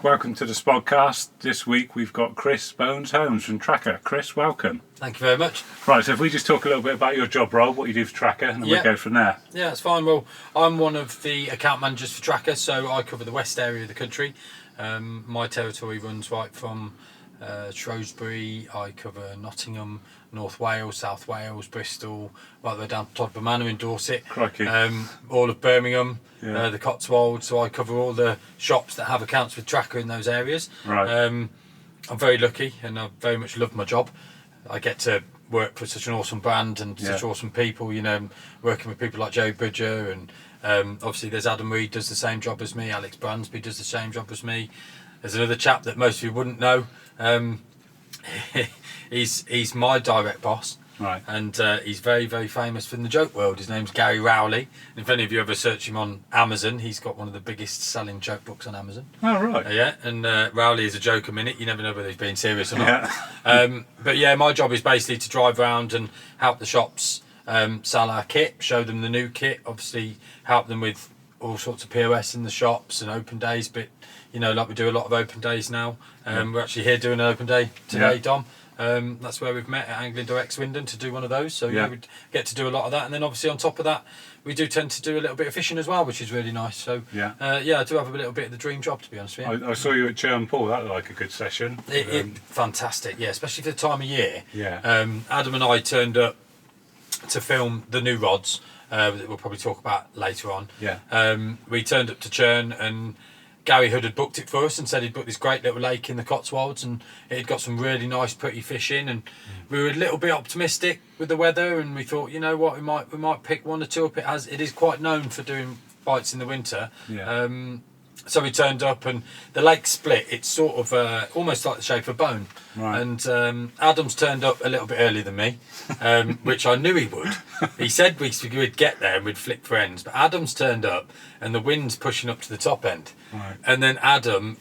welcome to the Spodcast. This week we've got Chris Holmes from Trakker. Chris, welcome. Thank you very much. Right, so if we just talk a little bit about your job role, what you do for Trakker, and then we'll go from there. Yeah, that's fine. Well, I'm one of the account managers for Trakker, so I cover the west area of the country. My territory runs right from Shrewsbury. I cover Nottingham, North Wales, South Wales, Bristol, right the way down to Todmorden Manor in Dorset. Crikey. All of Birmingham, the Cotswolds. So I cover all the shops that have accounts with Trakker in those areas. Right. I'm very lucky, and I very much love my job. I get to work for such an awesome brand and such awesome people. You know, working with people like Joe Bridger, and obviously there's Adam Reed does the same job as me. Alex Bransby does the same job as me. There's another chap that most of you wouldn't know. He's my direct boss, right? And he's very, very famous in the joke world. His name's Gary Rowley. And if any of you ever search him on Amazon, he's got one of the biggest selling joke books on Amazon. Oh, right. Yeah, and Rowley is a joke a minute. You never know whether he's being serious or not. But yeah, my job is basically to drive around and help the shops sell our kit, show them the new kit, obviously help them with all sorts of POS in the shops and open days. But you know, like we do a lot of open days now. We're actually here doing an open day today, Dom. That's where we've met at Angling Direct Swindon to do one of those. So we get to do a lot of that, and then obviously on top of that, we do tend to do a little bit of fishing as well, which is really nice. So I do have a little bit of the dream job, to be honest with you. I saw you at Churn Pool. That looked like a good session. Fantastic, especially for the time of year. Adam and I turned up to film the new rods that we'll probably talk about later on. We turned up to Churn, and Gary Hood had booked it for us and said he'd booked this great little lake in the Cotswolds, and it had got some really nice, pretty fish in, and we were a little bit optimistic with the weather, and we thought, you know what, we might pick one or two up. It is quite known for doing bites in the winter. So we turned up, and the lake split. It's sort of almost like the shape of a bone. Right. And Adam's turned up a little bit earlier than me, which I knew he would. He said we'd get there and we'd flick for ends. But Adam's turned up, and the wind's pushing up to the top end. Right. And then Adam,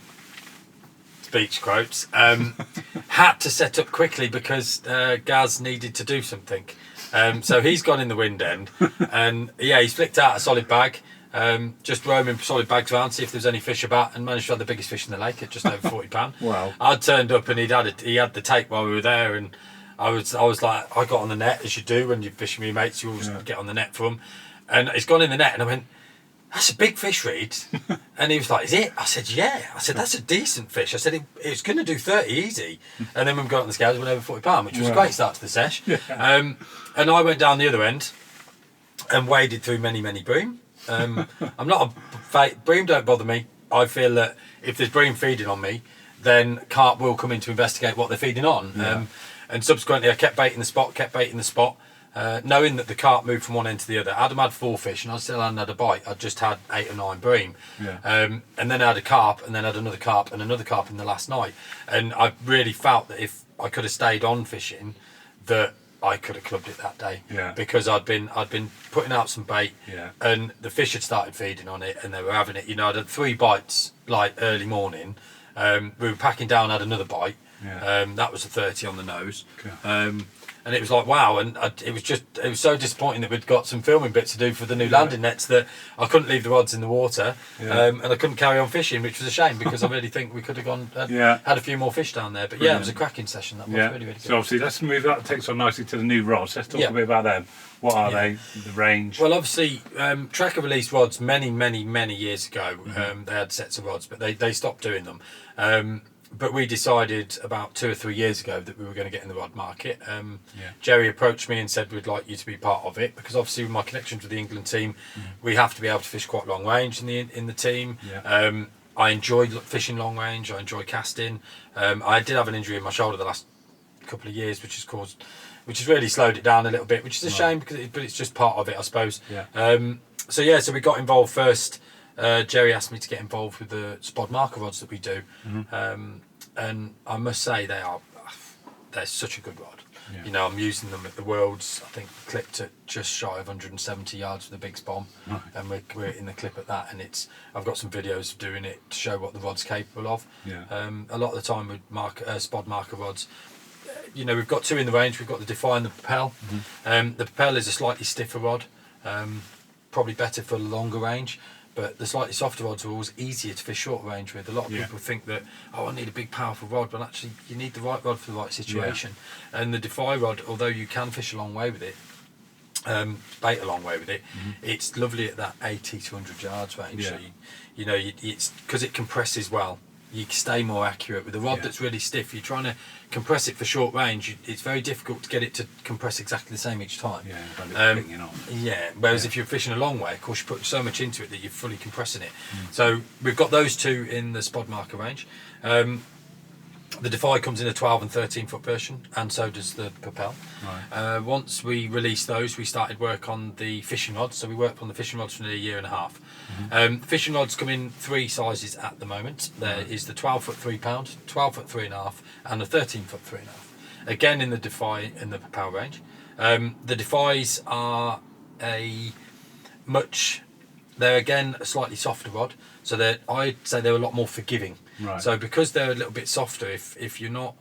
speech quotes, had to set up quickly because Gaz needed to do something. So he's gone in the wind end, and he's flicked out a solid bag. Just roaming solid bags around, see if there's any fish about, and managed to have the biggest fish in the lake at just over 40 pound. Wow. I'd turned up, and he had the tape while we were there, and I was like, I got on the net, as you do when you're fishing with your mates, you always get on the net for them, and it's gone in the net, and I went, that's a big fish, Reed. And he was like, is it? I said, yeah. I said, that's a decent fish. I said, it's going to do 30 easy. And then when we got on the scales, it went over 40 pound, which was a great start to the sesh. And I went down the other end and waded through many, many bream. I'm not bream don't bother me. I feel that if there's bream feeding on me, then carp will come in to investigate what they're feeding on. And subsequently I kept baiting the spot, knowing that the carp moved from one end to the other. Adam had 4 fish and I still hadn't had a bite. I just had 8 or 9 bream. And then I had a carp, and then I had another carp and another carp in the last night. And I really felt that if I could have stayed on fishing, that I could have clubbed it that day, because I'd been putting out some bait, and the fish had started feeding on it, and they were having it. You know, I'd had 3 bites like early morning. We were packing down, had another bite. That was a 30 on the nose. And it was like, wow, and it was so disappointing that we'd got some filming bits to do for the new landing nets that I couldn't leave the rods in the water, and I couldn't carry on fishing, which was a shame, because I really think we could have had a few more fish down there. But it was a cracking session. That was really, really good. So obviously, let's move that, takes on nicely to the new rods. Let's talk a bit about them. What are they, the range? Well, obviously, Trakker released rods many, many, many years ago. They had sets of rods, but they stopped doing them. But we decided about 2 or 3 years ago that we were going to get in the rod market. Jerry approached me and said, we'd like you to be part of it, because obviously with my connections with the England team, we have to be able to fish quite long range in the team. I enjoy fishing long range. I enjoy casting. I did have an injury in my shoulder the last couple of years, which has really slowed it down a little bit, which is a shame, but it's just part of it, I suppose. So we got involved first. Jerry asked me to get involved with the spod marker rods that we do, and I must say they're such a good rod. You know, I'm using them at the Worlds. I think clipped at just shy of 170 yards with a big spom, and we're in the clip at that. And I've got some videos of doing it to show what the rod's capable of. A lot of the time with spod marker rods, you know, we've got 2 in the range. We've got the Defy and the Propel. The Propel is a slightly stiffer rod, probably better for longer range. but the slightly softer rods are always easier to fish short range with. A lot of people think that, oh, I need a big powerful rod, but actually you need the right rod for the right situation. And the Defy rod, although you can fish a long way with it, bait a long way with it, it's lovely at that 80 to 100 yards range. So it's because it compresses well. You stay more accurate with a rod that's really stiff. You're trying to compress it for short range. It's very difficult to get it to compress exactly the same each time. Whereas if you're fishing a long way, of course, you put so much into it that you're fully compressing it. So we've got those two in the Spod marker range. The Defy comes in a 12 and 13 foot version, and so does the Propel. Once we released those, we started work on the fishing rods. So we worked on the fishing rods for nearly a year and a half. Fishing rods come in 3 sizes at the moment. There is the 12 foot 3 pound, 12 foot 3.5, and the 13 foot 3.5. Again in the Defy and the Propel range. The Defies are they're again a slightly softer rod, so I'd say they're a lot more forgiving. So because they're a little bit softer, if you're not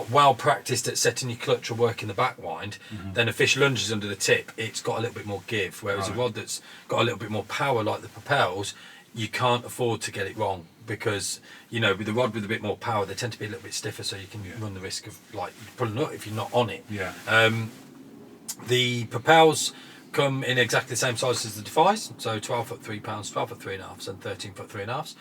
well practiced at setting your clutch or working the back wind, then a fish lunges under the tip, it's got a little bit more give. Whereas a rod that's got a little bit more power, like the Propels, you can't afford to get it wrong, because with a rod with a bit more power, they tend to be a little bit stiffer, so you can run the risk of like pulling up if you're not on it. The Propels come in exactly the same size as the Defies, so 12 foot 3 pounds, 12 foot 3.5, and 13 foot 3.5.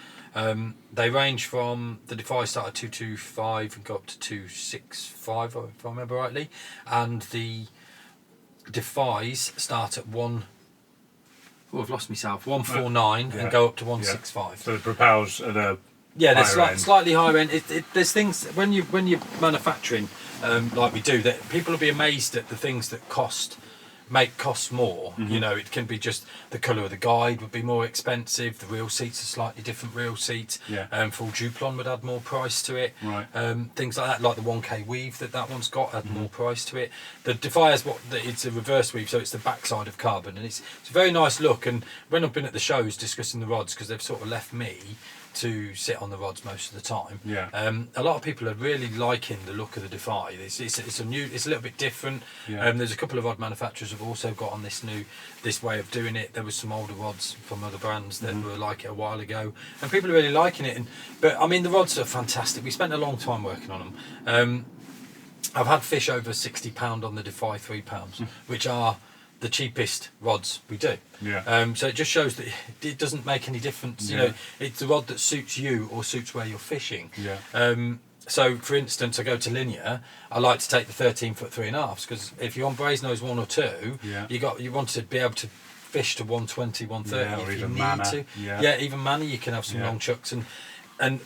They range from the Defies start at 225 and go up to 265, if I remember rightly, and the Defies start at 149 and go up to 165. So the Propels are the they're slightly higher end. There's things when you're manufacturing like we do, that people will be amazed at the things that cost more. It can be just the colour of the guide would be more expensive, the reel seats are slightly different reel seats, full Duplon would add more price to it, things like that, like the 1K weave that one's got, add more price to it. The Defy has it's a reverse weave, so it's the backside of carbon, and it's a very nice look. And when I've been at the shows discussing the rods, because they've sort of left me to sit on the rods most of the time, a lot of people are really liking the look of the Defy. It's a little bit different. There's a couple of rod manufacturers have also got on this way of doing it. There was some older rods from other brands that were like it a while ago, and people are really liking it. But I mean, the rods are fantastic. We spent a long time working on them. I've had fish over £60 on the Defy 3 pounds, which are the cheapest rods we do. So it just shows that it doesn't make any difference. It's a rod that suits you or suits where you're fishing. So for instance, I go to Linear, I like to take the 13 foot 3.5s, because if you're on Brasenose 1 or 2, you want to be able to fish to 120, 130 if you need to. Even Manny, you can have some long chucks, and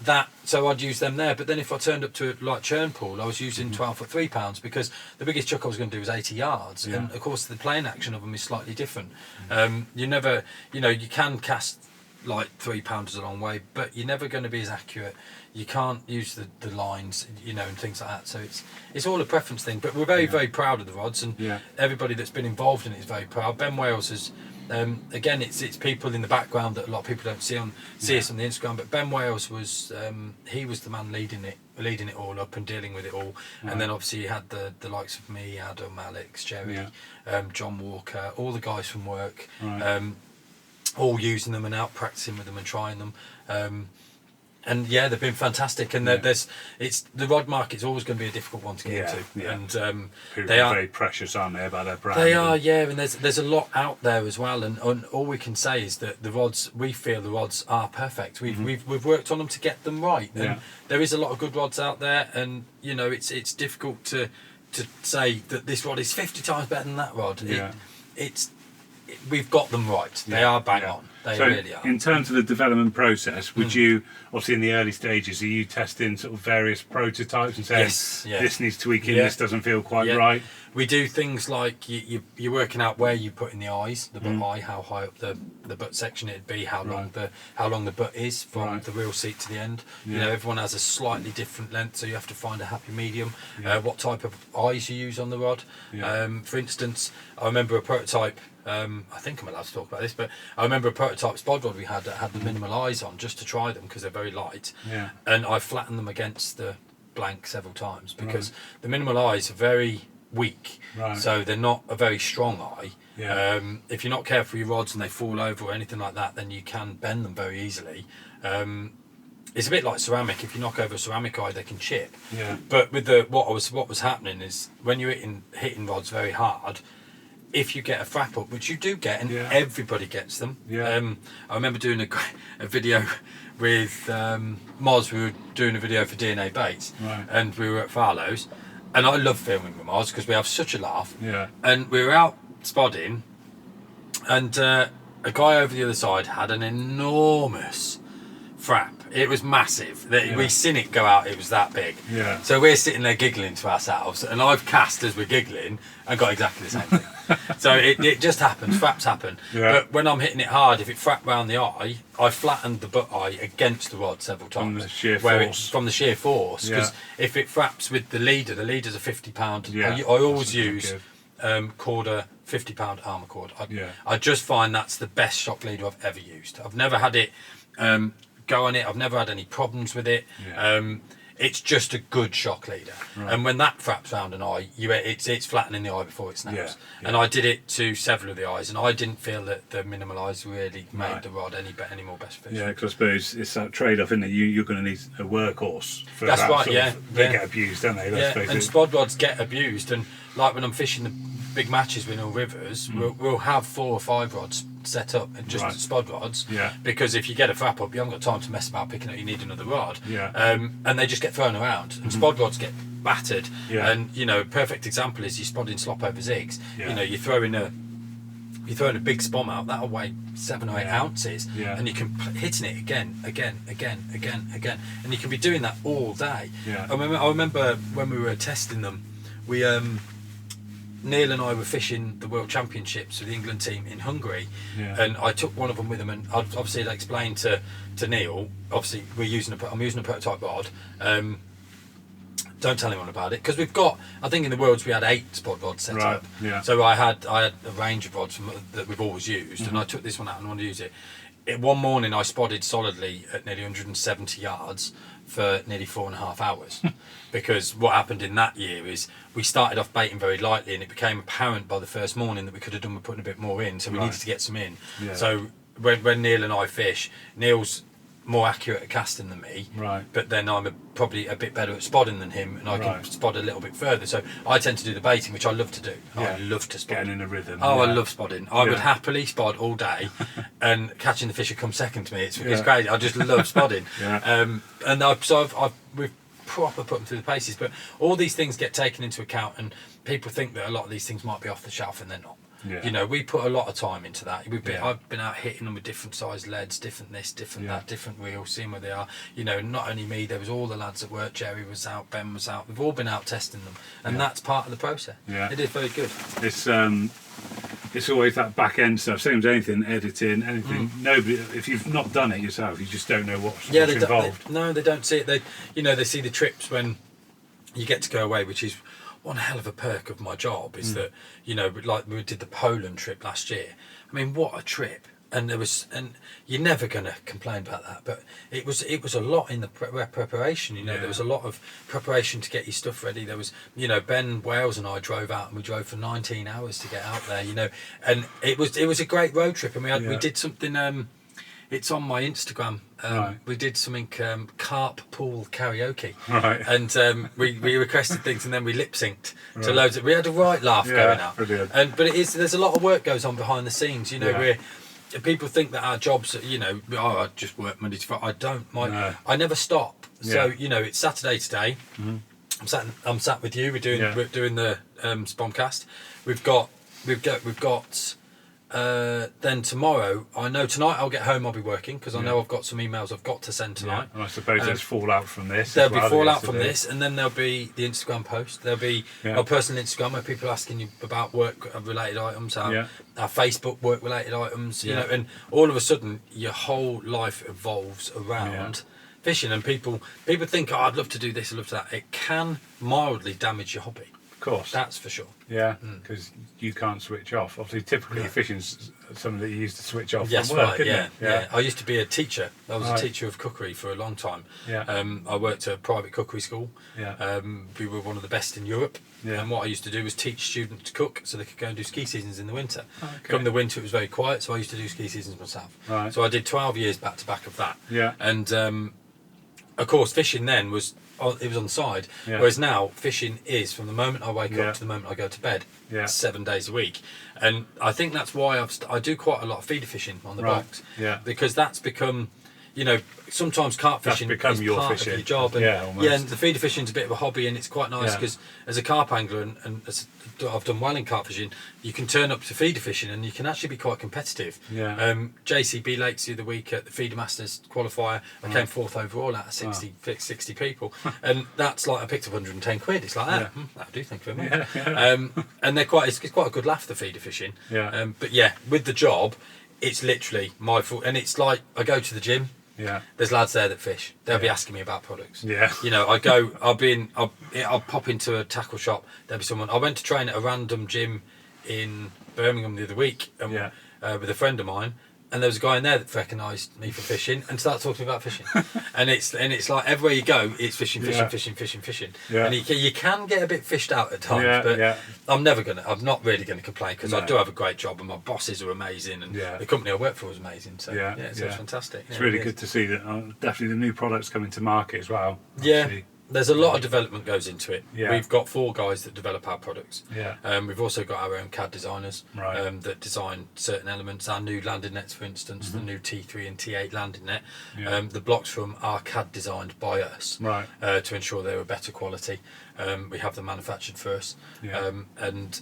that, so I'd use them there. But then if I turned up to like Churnpool, I was using 12 foot 3 pounds, because the biggest chuck I was going to do was 80 yards, and of course the playing action of them is slightly different. You can cast like 3 pounders a long way, but you're never going to be as accurate. You can't use the lines, and things like that. So it's all a preference thing. But we're very, very proud of the rods, and everybody that's been involved in it is very proud. Ben Wales has, again, it's people in the background that a lot of people don't see us on the Instagram. But Ben Wales was he was the man leading it all up and dealing with it all. And then obviously you had the likes of me, Adam, Alex, Jerry, John Walker, all the guys from work, all using them and out practicing with them and trying them. And they've been fantastic. And the rod market's always going to be a difficult one to get into. And they are very precious, aren't they, about their brand? They are, and there's a lot out there as well. And all we can say is that we feel the rods are perfect. We've worked on them to get them right. And there is a lot of good rods out there, and it's difficult to say that this rod is 50 times better than that rod. We've got them right. They are bang on. They really are. In terms of the development process, would you, obviously in the early stages, are you testing sort of various prototypes and saying this needs tweaking, this doesn't feel quite right? We do things like you're working out where you put in the eyes, the butt eye, how high up the butt section it'd be, how long the butt is from the reel seat to the end. Everyone has a slightly different length, so you have to find a happy medium. What type of eyes you use on the rod. For instance, I remember a prototype. I think I'm allowed to talk about this, but I remember a prototype spod rod we had that had the minimal eyes on, just to try them because they're very light. And I flattened them against the blank several times, because the minimal eyes are very weak, Right. so they're not a very strong eye. Yeah. If you're not careful with your rods and they fall over or anything like that, then you can bend them very easily. It's a bit like ceramic. If you knock over a ceramic eye, they can chip. Yeah. But with what was happening is when you're hitting rods very hard, if you get a frap up, which you do get, and everybody gets them. Yeah. I remember doing a video with Moz. We were doing a video for DNA Baits, Right. and we were at Farlow's, and I love filming with Moz because we have such a laugh. Yeah. And we were out spodding, and a guy over the other side had an enormous frap. It was massive. We seen it go out. It was that big. Yeah. So we're sitting there giggling to ourselves, and I've cast as we're giggling and got exactly the same thing. So it just happens. Fraps happen. Yeah. But when I'm hitting it hard, if it frapped round the eye, I flattened the butt eye against the rod several times. From the sheer force. Because if it fraps with the leader's a 50 pound. Yeah. I always use quarter 50 pound armour cord. I just find that's the best shock leader I've ever used. I've never had it go on it. I've never had any problems with it. Yeah. It's just a good shock leader. Right. And when that fraps round an eye, it's flattening the eye before it snaps. Yeah. And I did it to several of the eyes, and I didn't feel that the minimal eyes really made the rod any more best fit. Yeah, because I suppose it's that trade-off, isn't it? You're going to need a workhorse for That's that right, sort of, they get abused, don't they? Let's face and it. spod rods get abused, and like when I'm fishing the big matches with Mill Rivers, we'll have 4 or 5 rods set up and just spod rods. Yeah. Because if you get a frap up, you haven't got time to mess about picking up. You need another rod. Yeah. And they just get thrown around, and spod rods get battered. Yeah. And a perfect example is you spodding slop over zigs. Yeah. You're throwing a big spom out that'll weigh 7 or 8 ounces, and you can hitting it again, and you can be doing that all day. Yeah. I remember when we were testing them, we Neil and I were fishing the World Championships with the England team in Hungary, and I took one of them with them, and obviously I explained to Neil, obviously I'm using a prototype rod. Don't tell anyone about it, because we've got, I think in the Worlds we had 8 spod rods set up. Yeah. So I had a range of rods that we've always used, and I took this one out and wanted to use it. One morning I spotted solidly at nearly 170 yards for nearly 4.5 hours. Because what happened in that year is we started off baiting very lightly, and it became apparent by the first morning that we could have done with putting a bit more in, so we needed to get some in. Yeah. So when Neil and I fish, Neil's more accurate at casting than me, but then I'm probably a bit better at spodding than him, and I can spod a little bit further, so I tend to do the baiting, which I love to do. I love to spod. Getting in a rhythm. I love spodding. I would happily spod all day, and catching the fish would come second to me. It's crazy. I just love spodding. And we've proper put them through the paces, but all these things get taken into account, and people think that a lot of these things might be off the shelf, and they're not. We put a lot of time into that. I've been out hitting them with different size leads, different this, different that, different reels, seeing where they are. Not only me, there was all the lads at work. Jerry was out, Ben was out. We've all been out testing them, and that's part of the process. It is very good. It's always that back end stuff. Same as anything, editing, anything. Nobody, if you've not done it yourself, you just don't know what's involved. They don't see it. They see the trips when you get to go away, which is one hell of a perk of my job, is that like we did the Poland trip last year. I mean, what a trip! And you're never going to complain about that, but it was a lot in the preparation. There was a lot of preparation to get your stuff ready. There was Ben Wales and I drove out, and we drove for 19 hours to get out there. And it was a great road trip, and we did something. It's on my Instagram. We did something carp pool karaoke, and we requested things, and then we lip synced to loads. We had a right laugh going out. Brilliant. There's a lot of work goes on behind the scenes. People think that our jobs, I just work Monday to Friday. I don't. I never stop. So it's Saturday today. I'm sat with you. We're doing the Spomcast. We've got. Then tomorrow, I know tonight I'll get home, I'll be working, because I know I've got some emails I've got to send tonight. And I suppose there's fallout from this. There'll be fallout from this, and then there'll be the Instagram post. There'll be our personal Instagram where people are asking you about work-related items, our Facebook work-related items, and all of a sudden your whole life evolves around fishing, and people think, I'd love to do this, I'd love to that. It can mildly damage your hobby. Of course. That's for sure. Yeah, because you can't switch off. Obviously, typically fishing's something that you use to switch off Yes, from work, right, isn't it? yeah. I used to be a teacher. I was a teacher of cookery for a long time. Yeah. I worked at a private cookery school. Yeah. We were one of the best in Europe. Yeah. And what I used to do was teach students to cook so they could go and do ski seasons in the winter. Okay. Come the winter, it was very quiet, so I used to do ski seasons myself. Right. So I did 12 years back to back of that. Yeah. And of course, fishing then was on the side, Yeah. whereas now fishing is from the moment I wake Yeah. up to the moment I go to bed, Yeah. 7 days a week. And I think that's why I do quite a lot of feeder fishing on the Right. box. Yeah. Because that's become, you know, sometimes carp That's fishing become is your part fishing. of your job. And, Yeah, almost. and the feeder fishing is a bit of a hobby, and it's quite nice Yeah. because as a carp angler, and as I've done well in carp fishing, you can turn up to feeder fishing and you can actually be quite competitive. Yeah. JCB Lakes the other week at the Feeder Masters qualifier, I came fourth overall out of 60 people, and that's like I picked up 110 quid. It's like that. Yeah. That'll do, thank you very much. Yeah. And it's quite a good laugh, the feeder fishing. Yeah. But yeah, with the job, it's literally my fault, and it's like I go to the gym. Yeah. There's lads there that fish. They'll be asking me about products. Yeah. You know, I'll pop into a tackle shop. There'll be someone. I went to train at a random gym in Birmingham the other week with a friend of mine, and there was a guy in there that recognised me for fishing and started talking about fishing. and it's like everywhere you go, it's fishing. Yeah. And you can get a bit fished out at times, Yeah, but yeah. I'm not really gonna complain because I No. do have a great job and my bosses are amazing and Yeah. the company I work for is amazing. So Yeah, it's yeah. fantastic. It's Yeah, really it good is. to see that definitely the new products coming to market as well. Yeah. Obviously. There's a lot of development goes into it. Yeah. We've got 4 guys that develop our products. Yeah. We've also got our own CAD designers Right. that design certain elements. Our new landing nets, for instance, the new T3 and T8 landing net. Yeah. The blocks from are CAD designed by us Right. to ensure they're a better quality. We have them manufactured first. Yeah. And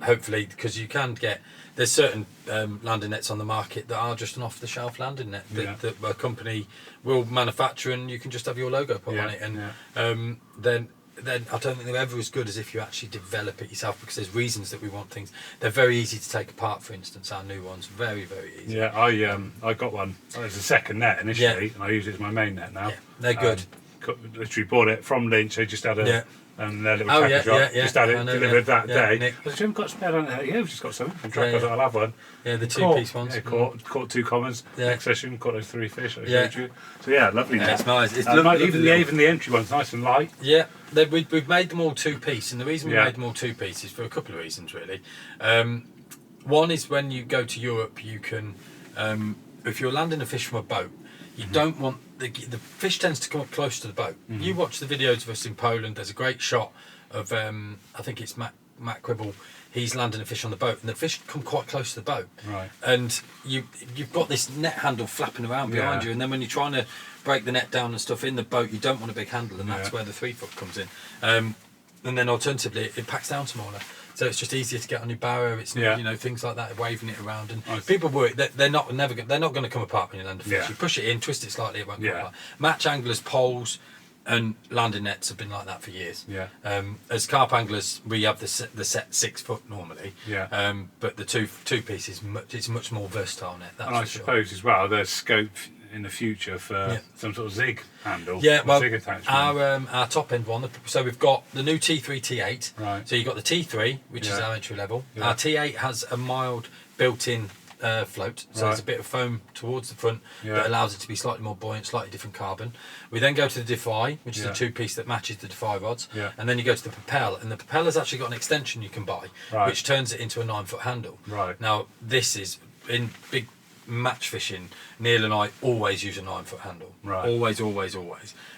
hopefully, because you can get, there's certain landing nets on the market that are just an off-the-shelf landing net that a company will manufacture, and you can just have your logo put on it. And then I don't think they're ever as good as if you actually develop it yourself, because there's reasons that we want things. They're very easy to take apart. For instance, our new ones, very, very easy. Yeah, I got one as a second net initially, and I use it as my main net now. Yeah, they're good. Literally bought it from Lynch. They just had a their little tracker shop. Yeah. Just had it I know, delivered that day. Nick. I said, "You haven't got spare on it?" Yeah, we've just got some from Trakker. I'll have one. Yeah, the two-piece ones. Yeah, caught 2 commons. Yeah. Next session, caught those 3 fish. I Yeah. showed you. So yeah, lovely. Yeah, net. it's nice. It's Even the entry one's nice and light. Yeah, we've made them all 2-piece, and the reason we Yeah. made them all 2-piece is for a couple of reasons, really. One is when you go to Europe, you can, if you're landing a fish from a boat, you don't want the fish tends to come up close to the boat. You watch the videos of us in Poland. There's a great shot of I think it's Matt Quibble. He's landing a fish on the boat, and the fish come quite close to the boat. Right. And you've got this net handle flapping around behind you, and then when you're trying to break the net down and stuff in the boat, you don't want a big handle, and that's where the 3-foot comes in. And then alternatively, it packs down smaller. So it's just easier to get on your barrow. It's things like that, waving it around, and people worry they're not going to come apart when you land a fish. Yeah. You push it in, twist it slightly, it won't come Yeah. apart. Match anglers, poles, and landing nets have been like that for years. Yeah. As carp anglers, we have the set 6 foot normally. Yeah. But the two pieces, it's a much more versatile net. That's And I for sure. suppose as well, there's scope in the future for some sort of zig handle. Yeah, well, zig attachment. our top end one. So we've got the new T3, T8. Right. So you've got the T3, which is our entry level. Yeah. Our T8 has a mild built-in float, so there's a bit of foam towards the front that allows it to be slightly more buoyant, slightly different carbon. We then go to the Defy, which is a 2-piece that matches the Defy rods, and then you go to the Propel, and the Propeller's actually got an extension you can buy, which turns it into a 9-foot handle. Right. Now this is in big match fishing. Neil and I always use a 9-foot handle. Right. Always,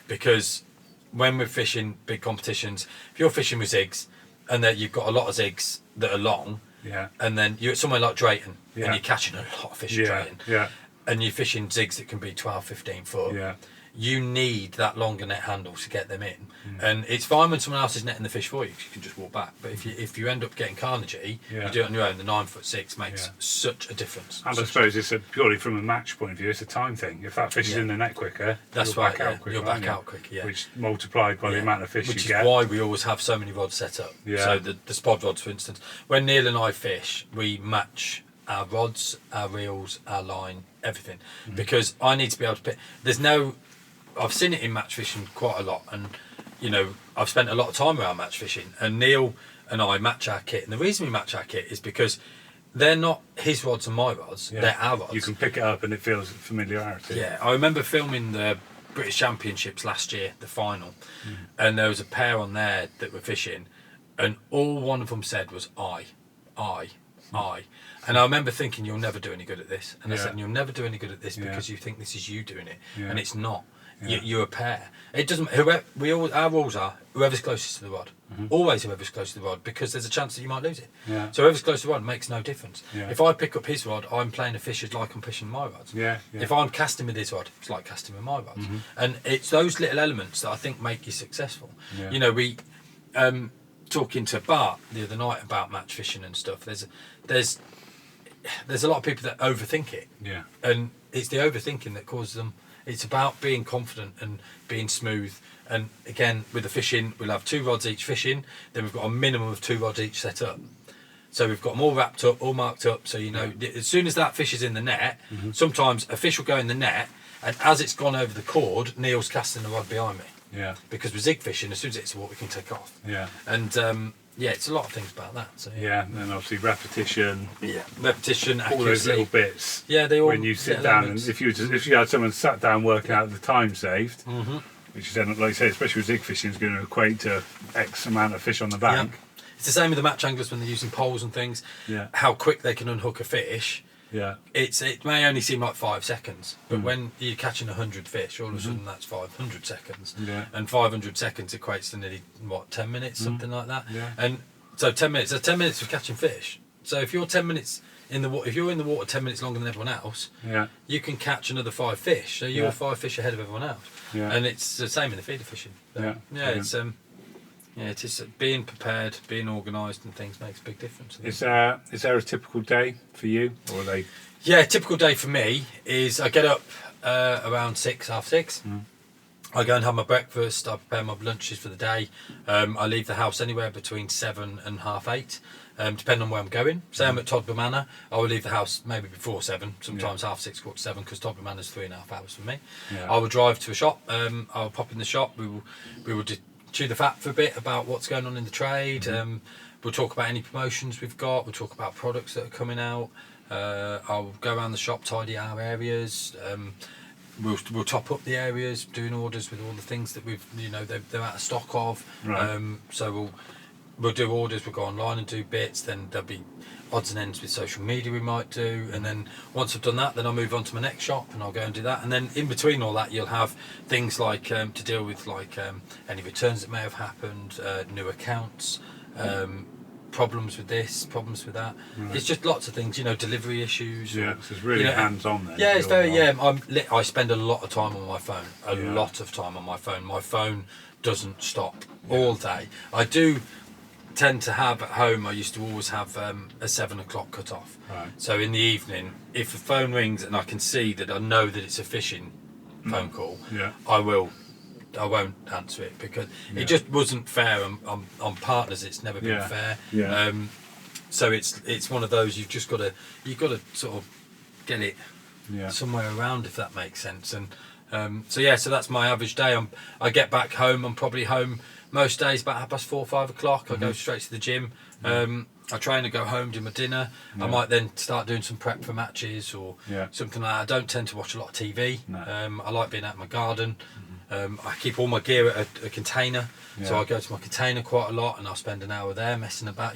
because when we're fishing big competitions, if you're fishing with zigs, and that you've got a lot of zigs that are long. Yeah. And then you're at somewhere like Drayton, and Yeah. you're catching a lot of fish at Drayton. Yeah. And you're fishing zigs that can be 12, 15 foot. Yeah. You need that longer net handle to get them in. And it's fine when someone else is netting the fish for you, 'cause you can just walk back. But if you end up getting carnage, you do it on your own. The 9'6" makes such a difference. And I suppose it's purely from a match point of view, it's a time thing. If that fish is in the net quicker, That's you're right. back out quicker, You're back aren't you? out quicker. Yeah. Which multiplied by the amount of fish Which you is get. why we always have so many rods set up. Yeah. So the spod rods, for instance, when Neil and I fish, we match our rods, our reels, our line, everything, because I need to be able to pick. I've seen it in match fishing quite a lot, and you know, I've spent a lot of time around match fishing, and Neil and I match our kit, and the reason we match our kit is because they're not his rods and my rods, they're our rods. You can pick it up and it feels familiarity. Yeah, I remember filming the British Championships last year, the final, and there was a pair on there that were fishing, and all one of them said was I. And I remember thinking, you'll never do any good at this. And I said, you'll never do any good at this because you think this is you doing it, and it's not. You're a pair. It doesn't. Our rules are whoever's closest to the rod. Always whoever's closest to the rod, because there's a chance that you might lose it. So whoever's close to the rod makes no difference. If I pick up his rod, I'm playing a fish like I'm fishing my rods. If I'm casting with his rod, it's like casting with my rods. And it's those little elements that I think make you successful. You know, we talking to Bart the other night about match fishing and stuff. There's a lot of people that overthink it. And it's the overthinking that causes them. It's about being confident and being smooth. And again, with the fishing, we'll have 2 rods each fishing. Then we've got a minimum of 2 rods each set up. So we've got them all wrapped up, all marked up. So, you know, as soon as that fish is in the net, sometimes a fish will go in the net, and as it's gone over the cord, Neil's casting the rod behind me. Because with zig fishing, as soon as it's water, we can take off. And it's a lot of things about that. So and then obviously repetition. Repetition, accuracy. All those little bits. They all. When you sit down, and if you had someone sat down working out the time saved, which is then, like you say, especially with zig fishing, is going to equate to X amount of fish on the bank. It's the same with the match anglers when they're using poles and things. How quick they can unhook a fish. It may only seem like 5 seconds, but when you're catching 100 fish, all of a sudden that's 500 seconds. And 500 seconds equates to nearly 10 minutes, something like that. And so 10 minutes. So 10 minutes of catching fish. So if you're 10 minutes in the water, if you're in the water 10 minutes longer than everyone else, you can catch another 5 fish. So you're 5 fish ahead of everyone else. And it's the same in the feeder fishing. So, it is being prepared, being organised, and things makes a big difference. Is there a typical day for you, or are they? Yeah, a typical day for me is I get up around 6, half 6. I go and have my breakfast. I prepare my lunches for the day. I leave the house anywhere between 7 and half 8, depending on where I'm going. Say I'm at Todber Manor, I will leave the house maybe before 7, sometimes half 6, quarter to 7, because Todber Manor is 3.5 hours from me. I will drive to a shop. I'll pop in the shop. We will chew the fat for a bit about what's going on in the trade. We'll talk about any promotions we've got. We'll talk about products that are coming out. I'll go around the shop, tidy our areas. We'll top up the areas, doing orders with all the things that they're out of stock of. So we'll do orders. We'll go online and do bits. Then there'll be odds and ends with social media we might do, and then once I've done that, then I'll move on to my next shop and I'll go and do that. And then in between all that, you'll have things like to deal with, like any returns that may have happened, new accounts, problems with this, problems with that. It's just lots of things, delivery issues. So it's really hands-on then. Yeah, it's very. I spend a lot of time on my phone. A lot of time on my phone. My phone doesn't stop all day. I do tend to have at home, I used to always have a 7 o'clock cut off. So in the evening, if the phone rings and I can see that I know that it's a fishing phone call, I won't answer it, because it just wasn't fair on partners. It's never been fair. So it's one of those, you've got to sort of get it somewhere around, if that makes sense. And so that's my average day. I get back home, I'm probably home most days about 4:30, 5 o'clock. I go straight to the gym. I train and go home, do my dinner. I might then start doing some prep for matches or something like that. I don't tend to watch a lot of TV. I like being out in my garden. I keep all my gear at a container, so I go to my container quite a lot, and I'll spend an hour there messing about,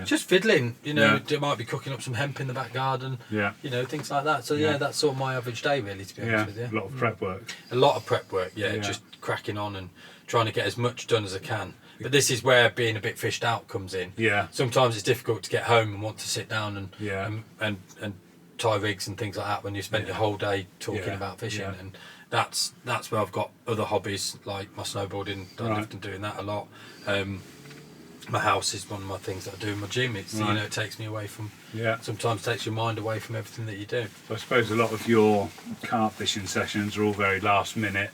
just fiddling. I might be cooking up some hemp in the back garden, things like that. So that's sort of my average day, really, to be honest with you. A lot of prep work. A lot of prep work, just cracking on and trying to get as much done as I can. But this is where being a bit fished out comes in. Sometimes it's difficult to get home and want to sit down and tie rigs and things like that when you spent your whole day talking about fishing. And that's where I've got other hobbies, like my snowboarding. I lived and doing that a lot. My house is one of my things that I do in my gym. It's it takes me away from. Sometimes takes your mind away from everything that you do. So I suppose a lot of your carp fishing sessions are all very last minute.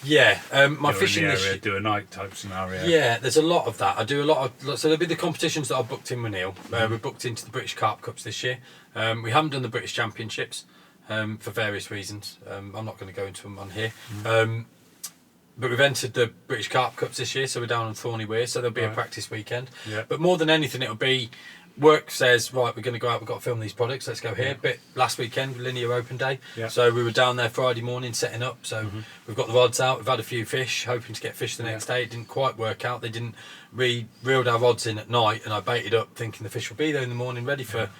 My fishing in the this area, do a night type scenario. There's a lot of that. I do a lot of. So there'll be the competitions that I've booked in with Neil. We're booked into the British Carp Cups this year. We haven't done the British Championships for various reasons. I'm not going to go into them on here. But we've entered the British Carp Cups this year, so we're down on Thorny Weir, so there'll be a practice weekend. Yeah. But more than anything, it'll be work says, right, we're going to go out, we've got to film these products, let's go here. But last weekend, Linear Open Day, so we were down there Friday morning setting up, so we've got the rods out, we've had a few fish, hoping to get fish the next day. It didn't quite work out, we reeled our rods in at night, and I baited up thinking the fish will be there in the morning, ready for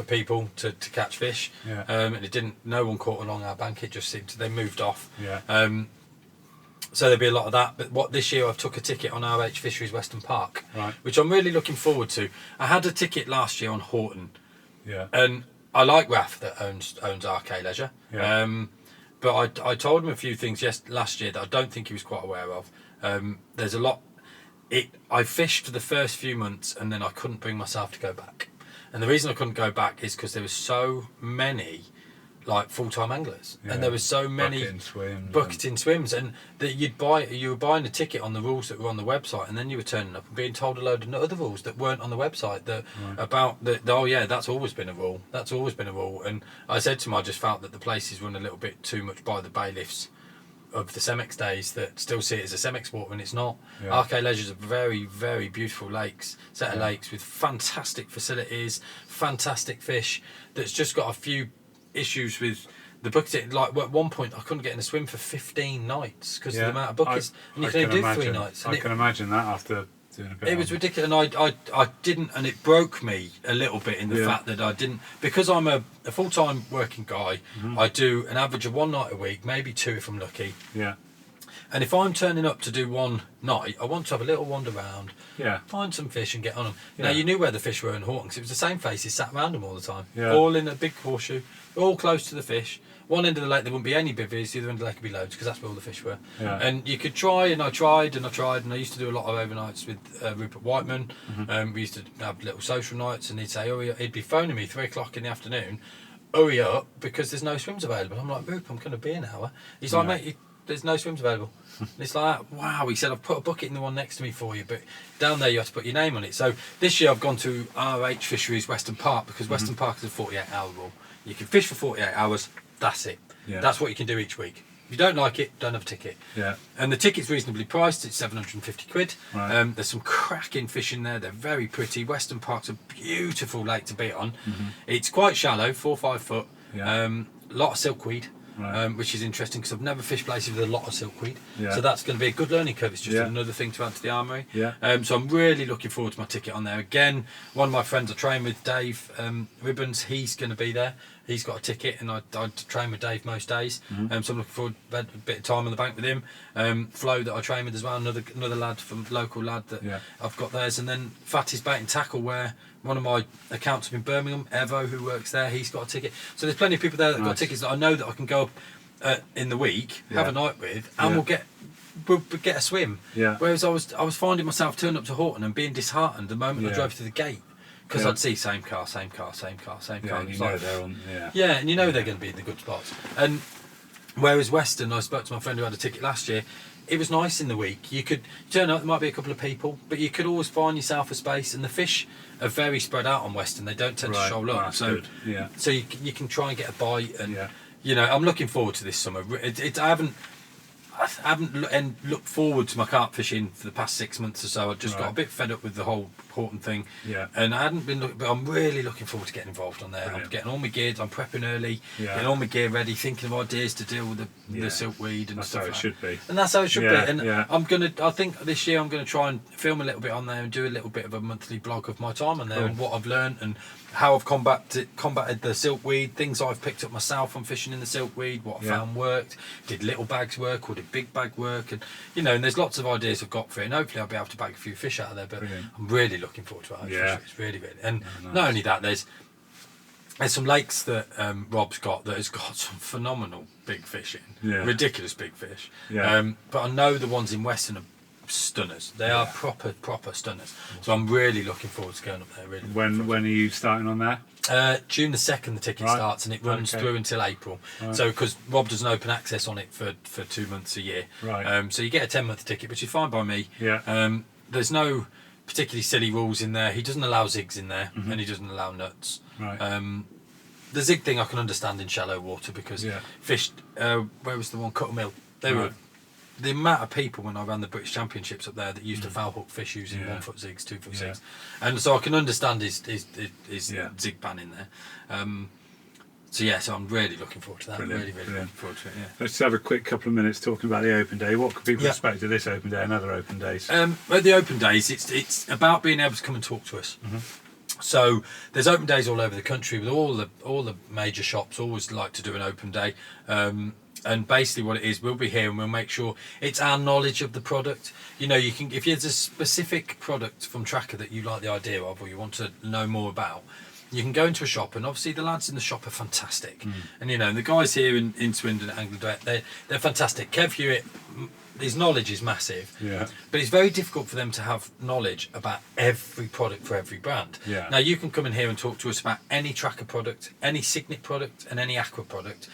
people to catch fish. And it didn't, no one caught along our bank, it just seemed they moved off. So there'll be a lot of that. But this year I've took a ticket on RH Fisheries Western Park, which I'm really looking forward to. I had a ticket last year on Horton, and I like Raf that owns RK Leisure. But I told him a few things last year that I don't think he was quite aware of. There's a lot. I fished for the first few months and then I couldn't bring myself to go back. And the reason I couldn't go back is because there was so many like full-time anglers, and there was so many bucketing swims, and that you were buying a ticket on the rules that were on the website, and then you were turning up and being told a load of other rules that weren't on the website that's always been a rule. And I said to him, I just felt that the place is run a little bit too much by the bailiffs of the Cemex days that still see it as a Cemex sport when it's not. RK Leisure's a very, very beautiful set of lakes with fantastic facilities, fantastic fish, that's just got a few issues with the bucket. Like at one point I couldn't get in a swim for 15 nights because of the amount of buckets, and you can only do 3 nights. I can imagine that after doing a bit. It was ridiculous, and I didn't, and it broke me a little bit in the fact that I didn't, because I'm a full-time working guy. I do an average of 1 night a week, maybe 2 if I'm lucky. And if I'm turning up to do 1 night, I want to have a little wander around, find some fish and get on them. Now, you knew where the fish were in Horton, because it was the same faces sat around them all the time. All in a big horseshoe, all close to the fish. One end of the lake there wouldn't be any bivvies, the other end of the lake would be loads, because that's where all the fish were. And you could try, and I tried, and I used to do a lot of overnights with Rupert Whiteman. We used to have little social nights, and he'd say, he'd be phoning me 3 o'clock in the afternoon, hurry up, because there's no swims available. I'm like, Rupert, I'm going to be an hour. He's like, mate, there's no swims available. And it's like, wow, he said, I've put a bucket in the one next to me for you, but down there you have to put your name on it. So this year I've gone to RH Fisheries Western Park, because Western Park is a 48-hour rule. You can fish for 48 hours, that's it. That's what you can do each week. If you don't like it, don't have a ticket. And the ticket's reasonably priced, it's 750 quid. There's some cracking fish in there, they're very pretty. Western Park's a beautiful lake to be on. It's quite shallow, 4 or 5 foot. A lot of silkweed. Which is interesting because I've never fished places with a lot of silkweed, so that's going to be a good learning curve. It's just another thing to add to the armoury. So I'm really looking forward to my ticket on there. Again, one of my friends I train with, Dave Ribbons, he's going to be there. He's got a ticket, and I train with Dave most days. So I'm looking forward to a bit of time on the bank with him. Flo that I train with as well, another lad from local lad that I've got theirs, and then Fatty's Bait and Tackle, where one of my accounts up in Birmingham, Evo, who works there, he's got a ticket. So there's plenty of people there that got tickets that I know that I can go up in the week, have a night with, and we'll get a swim. Whereas I was finding myself turning up to Horton and being disheartened the moment I drove to the gate, because I'd see same car. And you know they're on. And you know they're going to be in the good spots. And whereas Western, I spoke to my friend who had a ticket last year. It was nice in the week. You could turn up, there might be a couple of people, but you could always find yourself a space, and the fish are very spread out on Western. They don't tend to shoal up. So you can try and get a bite, and I'm looking forward to this summer. I haven't looked forward to my carp fishing for the past 6 months or so. I just got a bit fed up with the whole Horton thing, and I hadn't been looking, but I'm really looking forward to getting involved on there. Brilliant. I'm getting all my gear, I'm prepping early, getting all my gear ready, thinking of ideas to deal with the silkweed and stuff. That's how it should be. And that's how it should be. And I think this year I'm gonna try and film a little bit on there and do a little bit of a monthly blog of my time on there and what I've learned and how I've combated the silkweed, things I've picked up myself on fishing in the silkweed, what I found worked, did little bags work or did big bag work, and and there's lots of ideas I've got for it, and hopefully I'll be able to bag a few fish out of there. But I'm really looking forward to it. It's really and not only that, there's some lakes that Rob's got that has got some phenomenal big fish in, ridiculous big fish. But I know the ones in Western are stunners. They are proper stunners. So I'm really looking forward to going up there. Really. When are you starting on that? June the 2nd the ticket starts, and it runs through until April. So because Rob doesn't open access on it for 2 months a year. So you get a 10-month ticket, which is fine by me. There's no particularly silly rules in there. He doesn't allow zigs in there, and he doesn't allow nuts. The zig thing I can understand in shallow water because fish. Where was the one? Cuttle Mill. They were the amount of people when I ran the British Championships up there that used to foul hook fish using 1 foot zigs, 2 foot zigs, and so I can understand his zig ban in there. So I'm really looking forward to that. Really looking forward to it. Yeah. Let's have a quick couple of minutes talking about the Open Day. What can people expect of this Open Day and other Open Days? At the Open Days, it's about being able to come and talk to us. So there's Open Days all over the country with all the major shops always like to do an Open Day. And basically what it is, we'll be here and we'll make sure it's our knowledge of the product. You know, you can, if there's a specific product from Trakker that you like the idea of or you want to know more about, you can go into a shop, and obviously the lads in the shop are fantastic. And you know, the guys here in Swindon at Angling Direct, they're fantastic. Kev Hewitt, his knowledge is massive, but it's very difficult for them to have knowledge about every product for every brand. Now you can come in here and talk to us about any Trakker product, any Signet product and any Aqua product.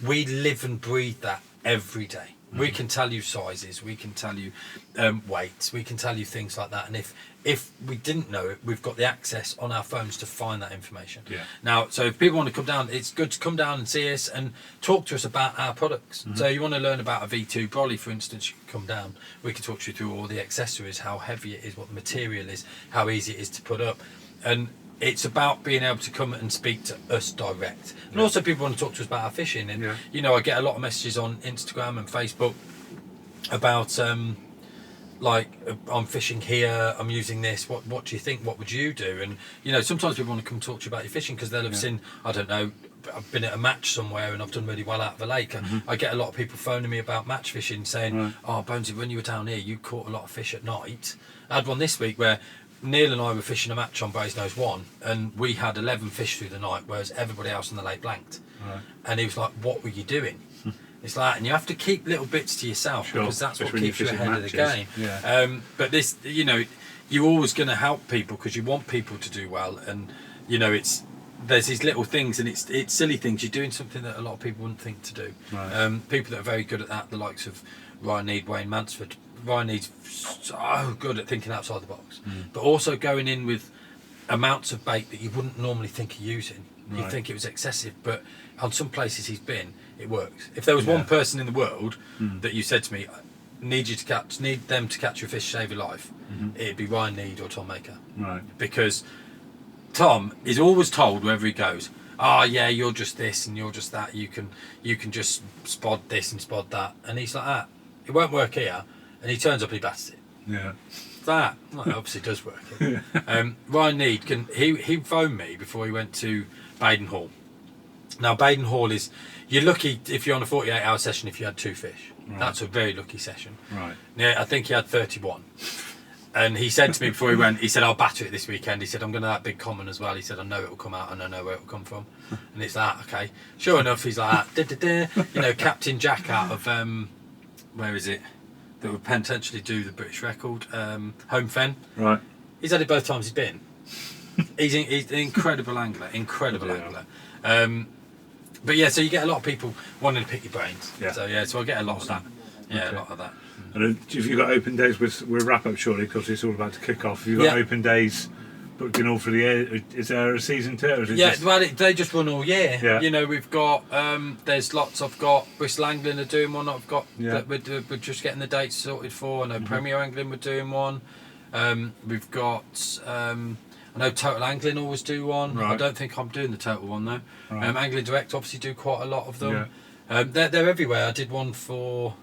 We live and breathe that every day. We can tell you sizes, we can tell you weights, we can tell you things like that. And if we didn't know it, we've got the access on our phones to find that information. Now, so if people want to come down, it's good to come down and see us and talk to us about our products. So you want to learn about a V2 brolly, for instance, you can come down. We can talk to you through all the accessories, how heavy it is, what the material is, how easy it is to put up. And it's about being able to come and speak to us direct. And also people want to talk to us about our fishing. And, you know, I get a lot of messages on Instagram and Facebook about, like, I'm fishing here, I'm using this, what do you think, what would you do? And, you know, sometimes people want to come talk to you about your fishing because they'll have seen, I don't know, I've been at a match somewhere and I've done really well out of a lake. I get a lot of people phoning me about match fishing saying, oh, Bonesy, when you were down here, you caught a lot of fish at night. I had one this week where Neil and I were fishing a match on Brasenose 1 and we had 11 fish through the night, whereas everybody else on the lake blanked. And he was like, what were you doing? It's like, and you have to keep little bits to yourself because that's what keeps you ahead of the game. But this, you know, you're always going to help people because you want people to do well. And, you know, there's these little things and it's silly things. You're doing something that a lot of people wouldn't think to do. People that are very good at that, the likes of Ryan Need, Wayne Mansford. Ryan Need's so good at thinking outside the box, but also going in with amounts of bait that you wouldn't normally think of using. You'd think it was excessive, but on some places he's been, it works. If there was one person in the world that you said to me, need them to catch your fish, save your life, it'd be Ryan Need or Tom Maker. Because Tom is always told wherever he goes, oh yeah, you're just this and you're just that, you can just spod this and spod that, and he's like that. It won't work here. And he turns up and he bats it. That obviously does work. Ryan Need he phoned me before he went to Baden Hall. Now Baden Hall is, you're lucky if you're on a 48-hour session if you had 2 fish. That's a very lucky session. Yeah, I think he had 31. And he said to me before he went, he said, I'll batter it this weekend. He said, I'm going to that big common as well. He said, I know it will come out and I know where it will come from. And it's like, okay. Sure enough, he's like, you know, Captain Jack out of, where is it? That would potentially do the British record, Home Fen. He's had it both times he's been. He's an incredible angler, angler. But yeah, so you get a lot of people wanting to pick your brains. So I get a lot of that. A lot of that. And if you've got Open Days, we'll wrap up shortly because it's all about to kick off. If you've got Open Days booked in all for the year, is there a season to it? Or is it well, they just run all year. You know, we've got there's lots. I've got Bristol Angling are doing one. I've got that we're just getting the dates sorted for. I know Premier Angling we're doing one. We've got I know Total Angling always do one. I don't think I'm doing the Total one though. Angling Direct obviously do quite a lot of them. They're everywhere. I did one for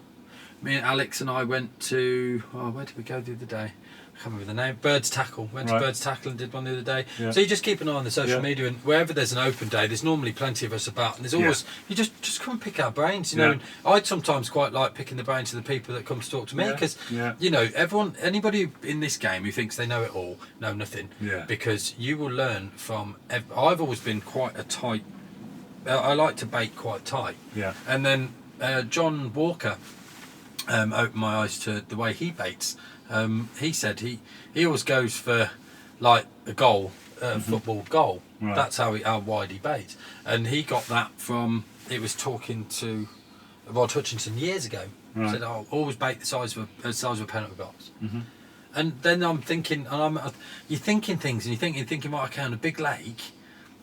me and Alex and I went to where did we go the other day? I can't remember the name. Birds Tackle. Went to Birds Tackle and did one the other day. So you just keep an eye on the social media, and wherever there's an Open Day, there's normally plenty of us about. And there's always you just come and pick our brains, you know. And I'd sometimes quite like picking the brains of the people that come to talk to me because you know, anybody in this game who thinks they know it all, know nothing. Because you will learn from. I've always been quite a tight. I like to bait quite tight. And then John Walker opened my eyes to the way he baits. He said he always goes for like a goal, football goal. That's how wide he baits, and he got that from. It was talking to Rod Hutchinson years ago. He said, "I'll always bait the size of a penalty box." And then I'm thinking, and you're thinking things, and you're thinking, well, okay, on a big lake,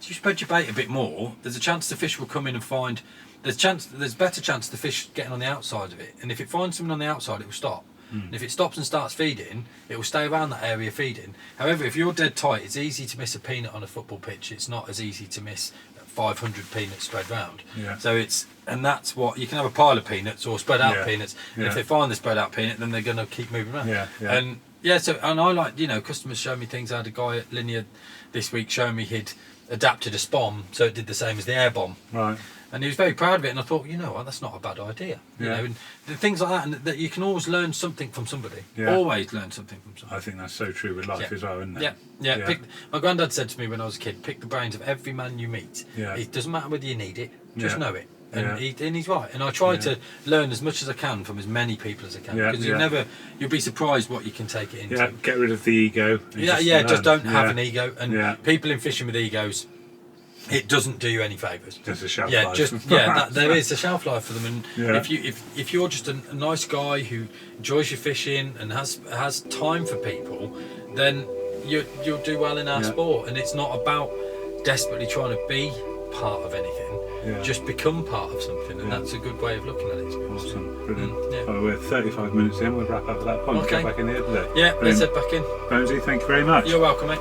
you spread your bait a bit more, there's a chance the fish will come in and find. There's better chance the fish getting on the outside of it, and if it finds something on the outside, it will stop. And if it stops and starts feeding, it will stay around that area feeding. However, if you're dead tight, it's easy to miss a peanut on a football pitch. It's not as easy to miss 500 peanuts spread round. Yeah. So and that's what you can have, a pile of peanuts or spread out peanuts. And if they find the spread out peanut, then they're going to keep moving around. And I like, customers show me things. I had a guy at Linear this week showing me he'd adapted a spom so it did the same as the air bomb. Right. And he was very proud of it, and I thought, what, that's not a bad idea. You know, and things like that, and that you can always learn something from somebody. Yeah. Always learn something from somebody. I think that's so true with life as well, isn't it? Yeah. My granddad said to me when I was a kid, pick the brains of every man you meet. Yeah. It doesn't matter whether you need it, just know it. And he's right. And I try to learn as much as I can from as many people as I can, because you'll be surprised what you can take it into. Yeah, get rid of the ego. Just don't have an ego. And people in fishing with egos, it doesn't do you any favours. Just a shelf life. There is a shelf life for them, and if you're just a nice guy who enjoys your fishing and has time for people, then you'll do well in our sport. And it's not about desperately trying to be part of anything. Just become part of something, and that's a good way of looking at it. Awesome, brilliant. Well, we're 35 minutes in. We'll wrap up at that point. Okay. Get back in here today. Yeah, let's head back in. Bonesy, thank you very much. You're welcome, mate.